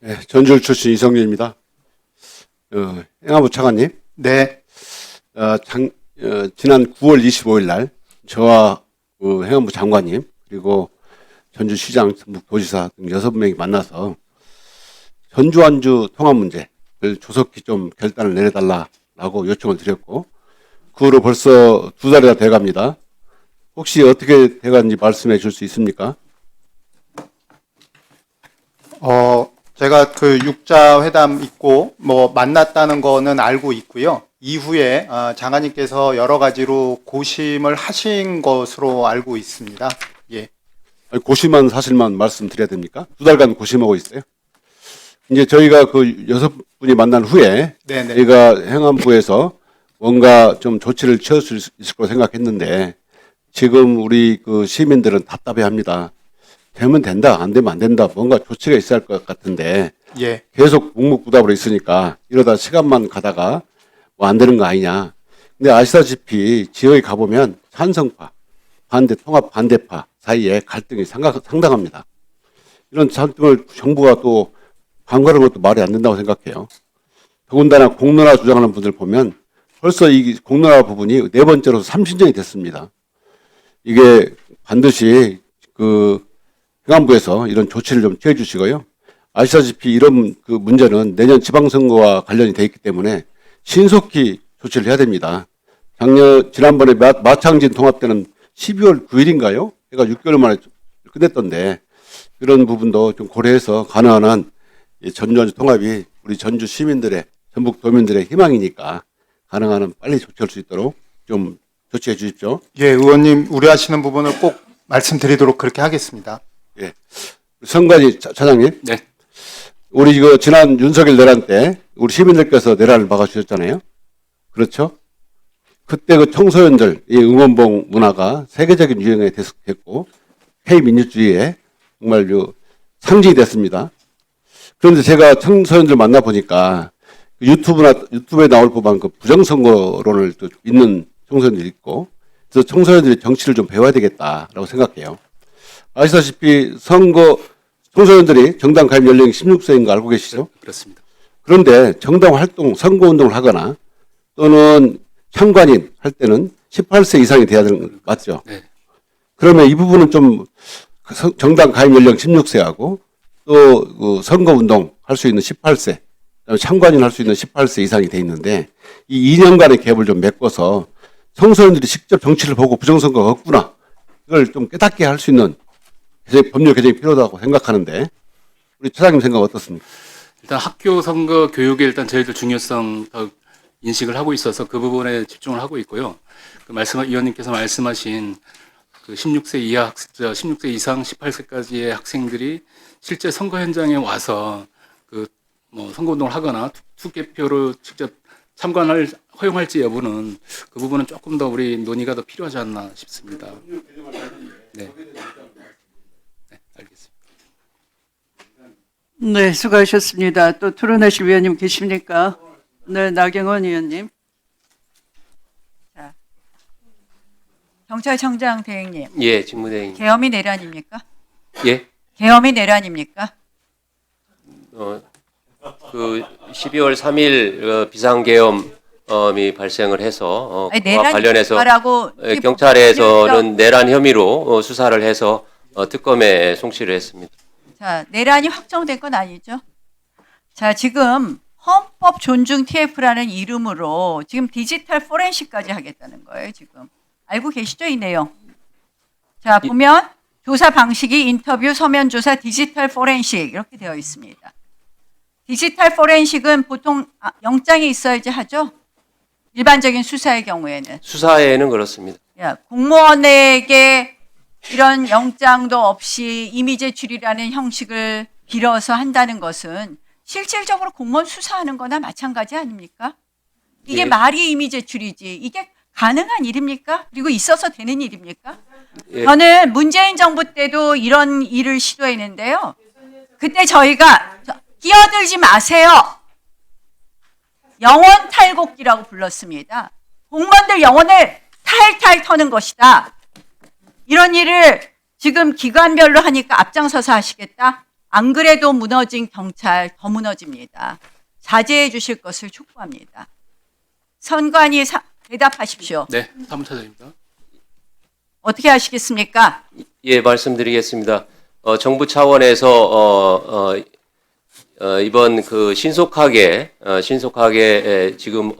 네, 전주울 출신 이성윤입니다. 행안부 차관님, 네, 지난 9월 25일 날 저와 행안부 장관님 그리고 전주시장, 전북도지사 등 6명이 만나서 전주 완주 통합 문제를 조속히 좀 결단을 내려달라고 요청을 드렸고 그 후로 벌써 2달이나 돼갑니다. 혹시 어떻게 돼가는지 말씀해 줄 수 있습니까? 제가 그 육자 회담 있고 만났다는 거는 알고 있고요. 이후에 장관님께서 여러 가지로 고심을 하신 것으로 알고 있습니다. 예. 아니, 고심한 사실만 말씀드려야 됩니까? 2달간 고심하고 있어요. 이제 저희가 그 6분이 만난 후에 네네. 저희가 행안부에서 뭔가 좀 조치를 취할 수 있을 거라 생각했는데 지금 우리 그 시민들은 답답해 합니다. 되면 된다, 안 되면 안 된다, 뭔가 조치가 있어야 할 것 같은데 예. 계속 묵묵부답으로 있으니까 이러다 시간만 가다가 뭐 안 되는 거 아니냐. 근데 아시다시피 지역에 가보면 찬성파, 통합 반대파 사이에 갈등이 상당합니다. 이런 갈등을 정부가 또 방관하는 것도 말이 안 된다고 생각해요. 더군다나 공론화 주장하는 분들 보면 벌써 이 공론화 부분이 4번째로 30년이 됐습니다. 이게 반드시 그 행안부에서 이런 조치를 좀 취해 주시고요. 아시다시피 이런 그 문제는 내년 지방선거와 관련이 돼 있기 때문에 신속히 조치를 해야 됩니다. 지난번에 마창진 통합 때는 12월 9일인가요? 그러니까 6개월 만에 끝냈던데 이런 부분도 좀 고려해서 가능한 한 전주 통합이 우리 전주 시민들의 전북 도민들의 희망이니까 가능한 한 빨리 조치할 수 있도록 좀 조치해 주십시오. 예, 의원님 우려하시는 부분을 꼭 말씀드리도록 그렇게 하겠습니다. 예. 성관이 차장님. 네. 우리 이거 지난 윤석열 내란 때 우리 시민들께서 내란을 막아주셨잖아요. 그렇죠? 그때 그 청소년들 이 응원봉 문화가 세계적인 유행에 됐고 K민주주의의 정말 상징이 됐습니다. 그런데 제가 청소년들 만나 보니까 유튜브에 나올 법한 그 부정선거론을 또 믿는 청소년들이 있고 그래서 청소년들이 정치를 좀 배워야 되겠다라고 생각해요. 아시다시피 청소년들이 정당 가입 연령이 16세인 거 알고 계시죠? 그렇습니다. 그런데 정당 활동, 선거운동을 하거나 또는 참관인 할 때는 18세 이상이 돼야 되는 거 맞죠? 네. 그러면 이 부분은 좀 정당 가입 연령 16세하고 또 그 선거운동 할 수 있는 18세, 참관인 할 수 있는 18세 이상이 돼 있는데 이 2년간의 갭을 좀 메꿔서 청소년들이 직접 정치를 보고 부정선거가 없구나 이걸 좀 깨닫게 할 수 있는 법률 개정이 필요하다고 생각하는데 우리 차장님 생각 어떻습니까? 일단 학교 선거 교육에 일단 저희들 중요성 더 인식을 하고 있어서 그 부분에 집중을 하고 있고요. 의원님께서 말씀하신 그 16세 이상 18세까지의 학생들이 실제 선거 현장에 와서 그 선거운동을 하거나 투개표로 직접 참관을 허용할지 여부는 그 부분은 조금 더 우리 논의가 더 필요하지 않나 싶습니다. 네. 네, 알겠습니다. 네, 수고하셨습니다. 또 토론하실 위원님 계십니까? 네, 나경원 의원님. 자, 경찰청장 대행님, 예, 직무대행. 계엄이 내란입니까? 예, 계엄이 내란입니까? 그 12월 3일 비상계엄이 발생을 해서 아니, 그와 관련해서 내란이라고 경찰에서는 내란 혐의로 수사를 해서 특검에 송치를 했습니다. 자, 내란이 확정된 건 아니죠? 자, 지금 헌법 존중 TF라는 이름으로 지금 디지털 포렌식까지 하겠다는 거예요, 지금. 알고 계시죠, 이 내용? 자, 보면 조사 방식이 인터뷰, 서면 조사, 디지털 포렌식 이렇게 되어 있습니다. 디지털 포렌식은 보통 영장이 있어야지 하죠? 일반적인 수사의 경우에는. 수사에는 그렇습니다. 공무원에게 이런 영장도 없이 이미 제출이라는 형식을 빌어서 한다는 것은 실질적으로 공무원 수사하는 거나 마찬가지 아닙니까? 이게 예. 말이 이미 제출이지 이게 가능한 일입니까? 그리고 있어서 되는 일입니까? 예. 저는 문재인 정부 때도 이런 일을 시도했는데요. 그때 저희가 끼어들지 마세요. 영혼 탈곡기라고 불렀습니다. 공무원들 영혼을 탈탈 터는 것이다. 이런 일을 지금 기관별로 하니까 앞장서서 하시겠다? 안 그래도 무너진 경찰 더 무너집니다. 자제해 주실 것을 촉구합니다. 선관위 대답하십시오. 네, 사무처장입니다. 어떻게 하시겠습니까? 예, 말씀드리겠습니다. 정부 차원에서 이번 그 신속하게 지금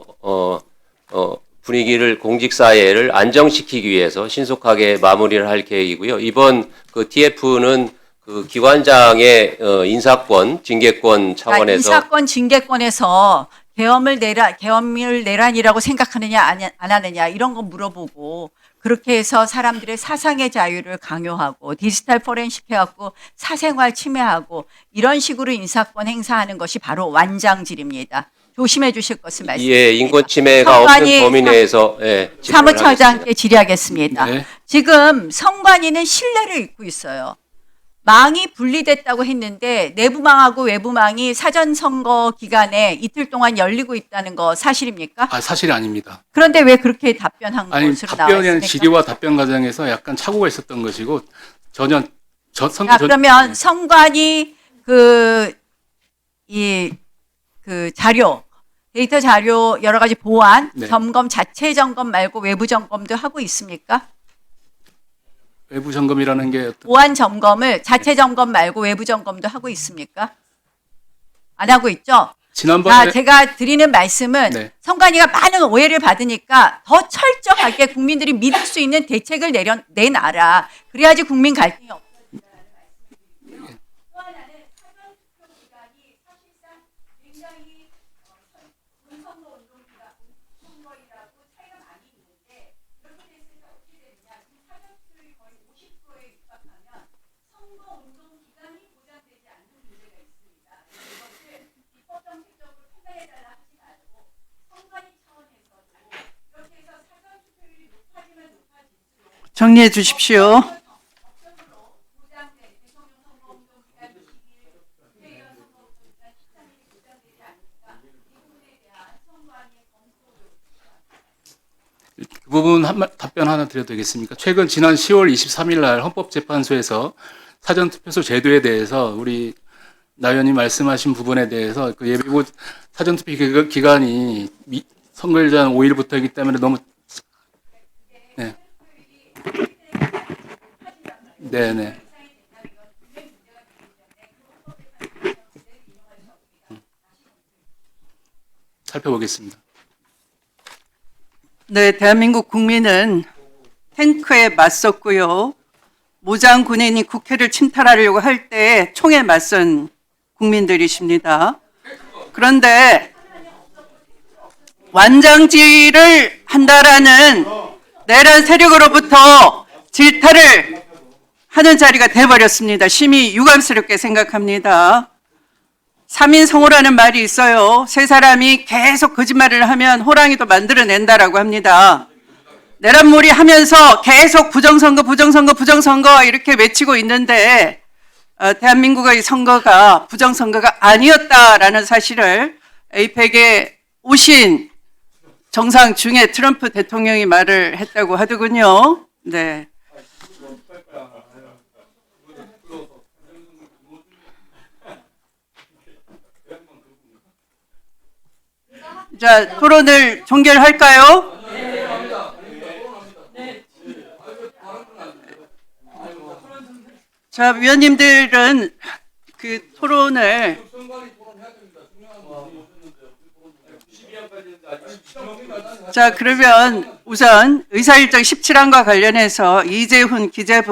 분위기를 공직 사회를 안정시키기 위해서 신속하게 마무리를 할 계획이고요. 이번 그 TF는 그 기관장의 인사권, 징계권 차원에서 인사권, 징계권에서 계엄을 내란이라고 생각하느냐 안 하느냐 이런 거 물어보고 그렇게 해서 사람들의 사상의 자유를 강요하고 디지털 포렌식 해갖고 사생활 침해하고 이런 식으로 인사권 행사하는 것이 바로 완장질입니다. 조심해 주실 것을 말씀드립니다. 예, 인권 침해가 없는 범위 내에서 예, 집행을 사무처장께 질의하겠습니다. 네. 지금 선관위는 신뢰를 잃고 있어요. 망이 분리됐다고 했는데 내부망하고 외부망이 사전선거 기간에 이틀 동안 열리고 있다는 거 사실입니까? 사실이 아닙니다. 그런데 왜 그렇게 답변한 아니, 것으로 나와 답변에는 있습니까? 질의와 답변 과정에서 약간 착오가 있었던 것이고 전혀 자, 그러면 선관위 자료, 데이터 자료 여러 가지 보완, 네. 점검, 자체 점검 말고 외부 점검도 하고 있습니까? 외부 점검이라는 게 어떤 보완 점검을 자체 점검 말고 외부 점검도 하고 있습니까? 안 하고 있죠? 지난번에 제가 드리는 말씀은 네. 선관위가 많은 오해를 받으니까 더 철저하게 국민들이 믿을 수 있는 대책을 내놔라. 그래야지 국민 갈등이 없어진다는 말씀이고요. 또 하나는 사전투표 기간이 사실상 굉장히 본선거 운동이라고 차이가 많이 있는데 이렇게 됐을 때 어떻게 되느냐. 지금 사전투표율이 거의 50%에 육박하면 선거 운동 기간이 보장되지 않는 문제가 있습니다. 이것을 입법정책적으로 판단해달라 하지 말고 선관위 차원에서도 이렇게 해서 사전투표율이 높아지면 높아질수록 정리해 주십시오. 법적으로 보장된 대통령 선거 운동 기간 20일, 국회의원 선거 운동 기간 13일이 보장되지 않으니까 이 부분에 대한 선관위의 검토를 그 부분 답변 하나 드려도 되겠습니까? 최근 지난 10월 23일 날 헌법재판소에서 사전투표소 제도에 대해서 우리 나 의원님 말씀하신 부분에 대해서 그 예비고 사전투표 기간이 선거일 전 5일부터이기 때문에 너무 네. 네네. 살펴보겠습니다. 네, 대한민국 국민은 탱크에 맞섰고요. 무장 군인이 국회를 침탈하려고 할 때 총에 맞선 국민들이십니다. 그런데 완장질을 한다라는 내란 세력으로부터 질타를 하는 자리가 돼버렸습니다. 심히 유감스럽게 생각합니다. 3인성호라는 말이 있어요. 세 사람이 계속 거짓말을 하면 호랑이도 만들어낸다라고 합니다. 내란몰이 하면서 계속 부정선거 이렇게 외치고 있는데 대한민국의 선거가 부정선거가 아니었다라는 사실을 에이펙에 오신 정상 중에 트럼프 대통령이 말을 했다고 하더군요. 네. 자, 토론을 종결할까요? 자, 위원님들은 그 토론을 자, 그러면 우선 의사일정 17항과 관련해서 이재훈 기재부